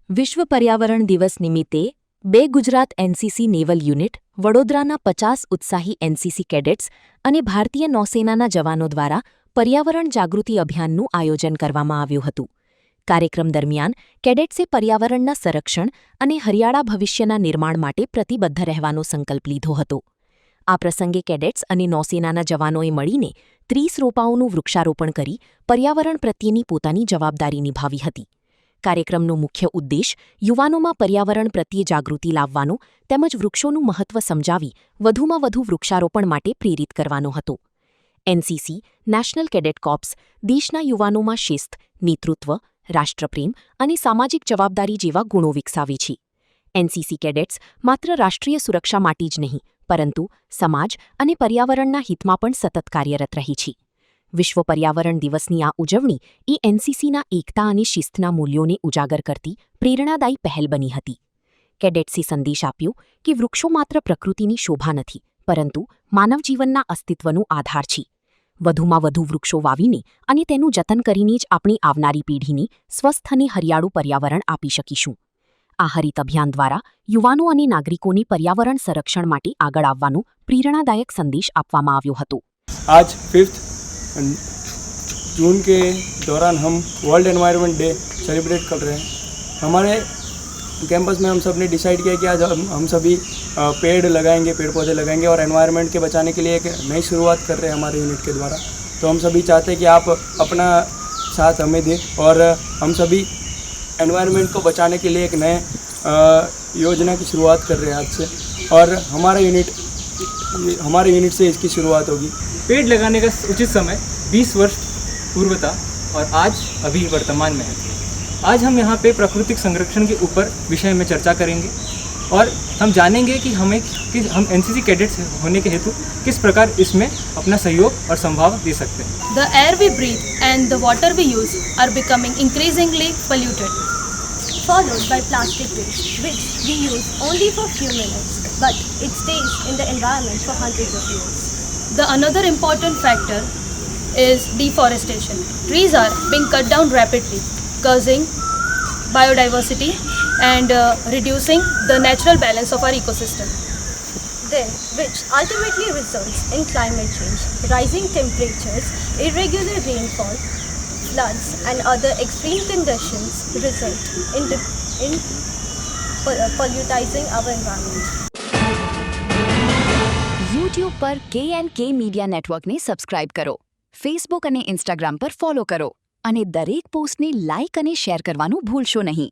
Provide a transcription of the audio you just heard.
વિશ્વ પર્યાવરણ દિવસ નિમિત્તે બે ગુજરાત એનસીસી નેવલ યુનિટ, વડોદરાના 50 ઉત્સાહી એનસીસી કેડેટ્સ અને ભારતીય નૌસેનાના જવાનો દ્વારા પર્યાવરણ જાગૃતિ અભિયાનનું આયોજન કરવામાં આવ્યું હતું. કાર્યક્રમ દરમિયાન કેડેટ્સે પર્યાવરણના સંરક્ષણ અને હરિયાળા ભવિષ્યના નિર્માણ માટે પ્રતિબદ્ધ રહેવાનો સંકલ્પ લીધો હતો. આ પ્રસંગે કેડેટ્સ અને નૌસેનાના જવાનોએ મળીને 30 રોપાઓનું વૃક્ષારોપણ કરી પર્યાવરણ પ્રત્યેની પોતાની જવાબદારી નિભાવી હતી. કાર્યક્રમનો મુખ્ય ઉદ્દેશ યુવાનોમાં પર્યાવરણ પ્રત્યે જાગૃતિ લાવવાનો તેમજ વૃક્ષોનું મહત્વ સમજાવી વધુમાં વધુ વૃક્ષારોપણ માટે પ્રેરિત કરવાનો હતો. એનસીસી, નેશનલ કેડેટ કોર્પ્સ દેશના યુવાનોમાં શિસ્ત, નેતૃત્વ, રાષ્ટ્રપ્રેમ અને સામાજિક જવાબદારી જેવા ગુણો વિકસાવે છે. એનસીસી કેડેટ્સ માત્ર રાષ્ટ્રીય સુરક્ષા માટે જ નહીં, પરંતુ સમાજ અને પર્યાવરણના હિતમાં પણ સતત કાર્યરત રહી છે. વિશ્વ પર્યાવરણ દિવસની આ ઉજવણી એ એનસીસીના એકતા અને શિસ્તના મૂલ્યોને ઉજાગર કરતી પ્રેરણાદાયી પહેલ બની હતી. કેડેટ્સે સંદેશ આપ્યો કે વૃક્ષો માત્ર પ્રકૃતિની શોભા નથી, પરંતુ માનવ જીવનના અસ્તિત્વનો આધાર છે. વધુમાં વધુ વૃક્ષો વાવીને અને તેનું જતન કરીને જ આપણી આવનારી પેઢીને સ્વસ્થ અને હરિયાળું પર્યાવરણ આપી શકીશું. આ હરિત અભિયાન દ્વારા યુવાનો અને નાગરિકોને પર્યાવરણ સંરક્ષણ માટે આગળ આવવાનો પ્રેરણાદાયક સંદેશ આપવામાં આવ્યો હતો. आज 5 जून के दौरान हम वर्ल्ड एनवायरनमेंट डे सेलिब्रेट कर रहे हैं. हमारे कैंपस में हम सब ने डिसाइड किया कि आज हम सभी पेड़ लगाएंगे, पेड़ पौधे लगाएंगे और एनवायरनमेंट के बचाने के लिए एक नई शुरुआत कर रहे हैं हमारे यूनिट के द्वारा. तो हम सभी चाहते हैं कि आप अपना साथ हमें दें और हम सभी एनवायरनमेंट को बचाने के लिए एक नए योजना की शुरुआत कर रहे हैं आज से और हमारे यूनिट से इसकी शुरुआत होगी. पेड़ लगाने का उचित समय 20 वर्ष पूर्व था और आज अभी वर्तमान में है. आज हम यहाँ पे प्राकृतिक संरक्षण के ऊपर विषय में चर्चा करेंगे और हम जानेंगे कि हम एनसीसी कैडेट्स होने के हेतु किस प्रकार इसमें अपना सहयोग और संभाव दे सकते हैं. The air we breathe and the water we use are becoming increasingly polluted. Followed by plastic waste, which we use only for few minutes, but it stays in the environment for hundreds of years. The another important factor is deforestation. Trees are being cut down rapidly, causing biodiversity and reducing the natural balance of our ecosystem. Then, which ultimately results in climate change, rising temperatures, irregular rainfall, floods and other extreme conditions result in pollutizing our environment. YouTube પર KNK media નેટવર્કને subscribe કરો, Facebook અને Instagram પર follow કરો અને દરેક પોસ્ટને like અને share કરવાનું ભૂલશો નહીં.